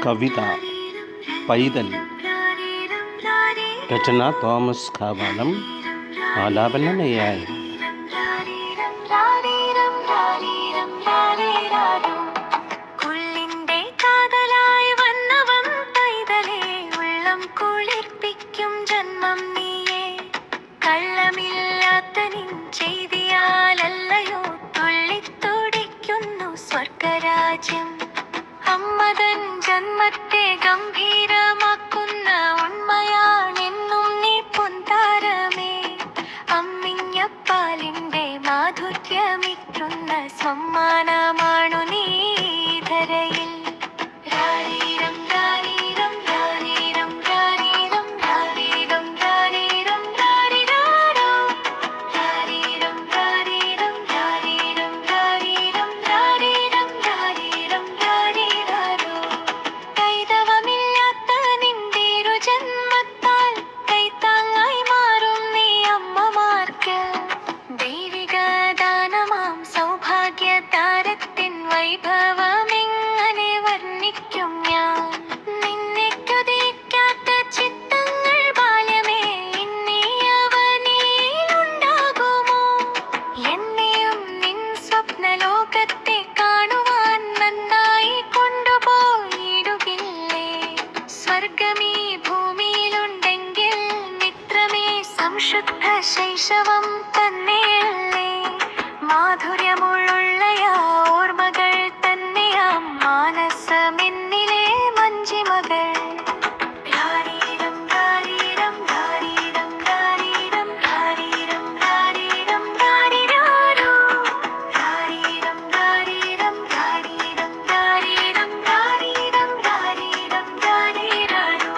കവിത പൈതൽ. രചന Thomas Kavalam. ആലാപന നെയ്യായി. ജന്മത്തെ ഗംഭീരമാക്കുന്ന ഉണ്മയാണെന്നും നീ പൊന്താരമേ. അമ്മിഞ്ഞപ്പാലിന്റെ മാധുര്യമിറ്റുന്ന സമ്മാനമാണു നീ ധരയിൽ. രാരീരം രാരീരം രാരീരം രാരീരം രാരീരം രാരീരം രാരിരാരോ. രാരീരം രാരീരം രാരീരം രാരീരം രാരീരം രാരീരം രാരിരാരോ. കൈതവമില്ലാത്ത നിന്റേരു ജന്മത്താൽ കൈത്താങ്ങായി മാറും നീ അമ്മമാർക്ക്. ദൈവിക ദാനമാം സൗഭാഗ്യതാരത്തിൻ വൈഭവമെങ്ങനെ വർണ്ണിക്കും ഞാൻ. നിന്നെ കൊതിക്കാത്ത ചിത്തങ്ങൾ ബാല്യമേ ഇന്നിയവനിലുണ്ടാകുമോ. എന്നെയും നിൻ സ്വപ്നലോകത്തെ കാണുവാൻ നന്നായി കൊണ്ടുപോയിടുകില്ലേ. സ്വർഗമീ ഭൂമിയിലുണ്ടെങ്കിൽ മിത്രമേ സംശുദ്ധ ശൈശവം തന്നെയല്ലേ. മാധുര്യമുള്ളുള്ളയാ ഓർമ്മകൾ തന്നെയാം മാനസമെന്നിലെ മഞ്ജിമകൾ. രാരീരം രാരീരം രാരീരം രാരീരം രാരീരം രാരീരം രാരിരാരോ. രാരീരം രാരീരം രാരീരം രാരീരം രാരീരം രാരീരം രാരിരാരോ.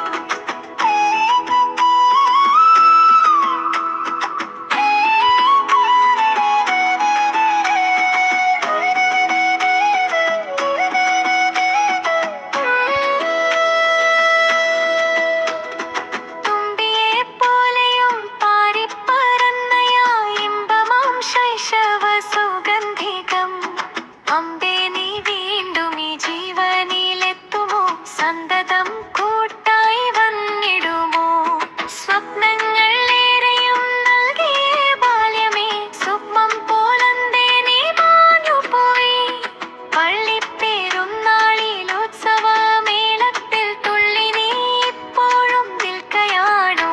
തുമ്പിയെപ്പോലെയും പാറിപ്പറന്നയാ ഇമ്പമാം ശൈശവ സുഗന്ധികം. അമ്പേ നീ വീണ്ടും ഈ ജീവനിലെത്തുമോ. സന്തതം കൂട്ടായി വന്നിടുമോ. സ്വപ്നങ്ങൾ ഏറെയും നൽകിയ ബാല്യമേ സുഗ്മം പോലന്തേ നീ മാഞ്ഞുപോയി. പള്ളിപ്പെരുന്നാളിലുത്സവമേളത്തിൽ തുള്ളി നീ ഇപ്പോഴും നിൽക്കയാണോ.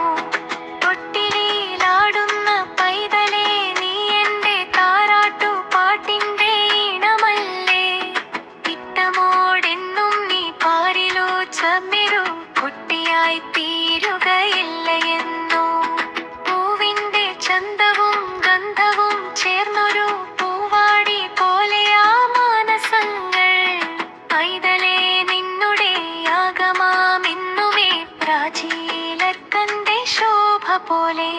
തൊട്ടിലിലാടുന്ന പൈതലേ നീ എന്റെ താരാട്ടുപാട്ടിന്റെ ഈണമല്ലേ. ഇട്ടമോടെന്നും നീ പാരിലോ ചമ്മിരു കുട്ടിയായി തീരുകയില്ലയെന്നോ. പൂവിന്റെ ചന്തവും ഗന്ധവും ചേർന്നൊരു പൂവാടി പോലെയാ മാനസങ്ങൾ. പൈതലേ നിന്നുടെ യാഗമാമെന്നുമേ പ്രാചീലർക്കന്റെ ശോഭ പോലെ.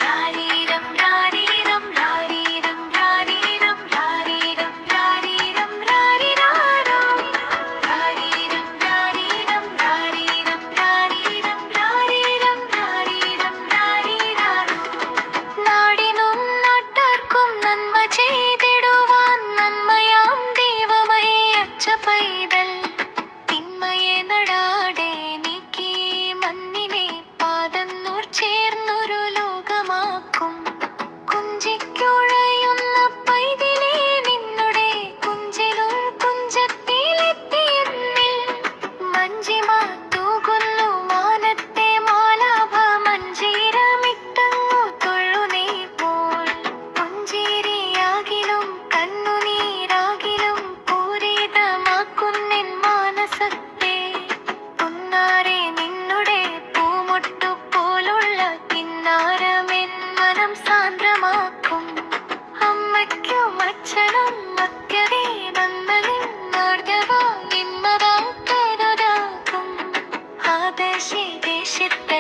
രാരീരം രാരീരം രാരീരം രാരീരം രാരീരം രാരീരം രാരിരാരോ. രാരീരം രാരീരം രാരീരം രാരീരം രാരീരം രാരീരം രാരിരാരോ. നാടിനും നാട്ടാർക്കും നന്മ ചെയ്തിടുവാൻ നന്മയാം ദൈവമേ അച്ച പൈതൽ. തിന്മയെ നടാടെ നീക്കി മണ്ണിനെ പാദന്നൂർ ചേർന്നൊരു ലോകമാക്കും. കുഞ്ചിക്കുഴയുന്ന പൈതലേ നിന്നുടെ കുഞ്ചിലുൾ കുഞ്ചത്തിലെത്തിയെന്നിൽ. മഞ്ജിമ തൂകുന്നു മാനത്തെ മാലാഭ മഞ്ജീരമിട്ടങ്ങു തൊഴുനീ പോൽ. പുഞ്ചിരിയാകിലും കണ്ണുനീരാകിലും പൂരിതമാക്കുന്നെൻ മാനസത്തെ. പുന്നാരെ നിന്നുടെ പൂമൊട്ടു പോലുള്ള കിന്നാരമെൻ മനം സാന്ദ്രമാക്കും. അമ്മയ്ക്കും അച്ഛനും മക്കളെ നന്മലിൻ നാർദ്യവാ ഇന്മതാ കരുതാക്കും. ആദശി ദേശത്തെ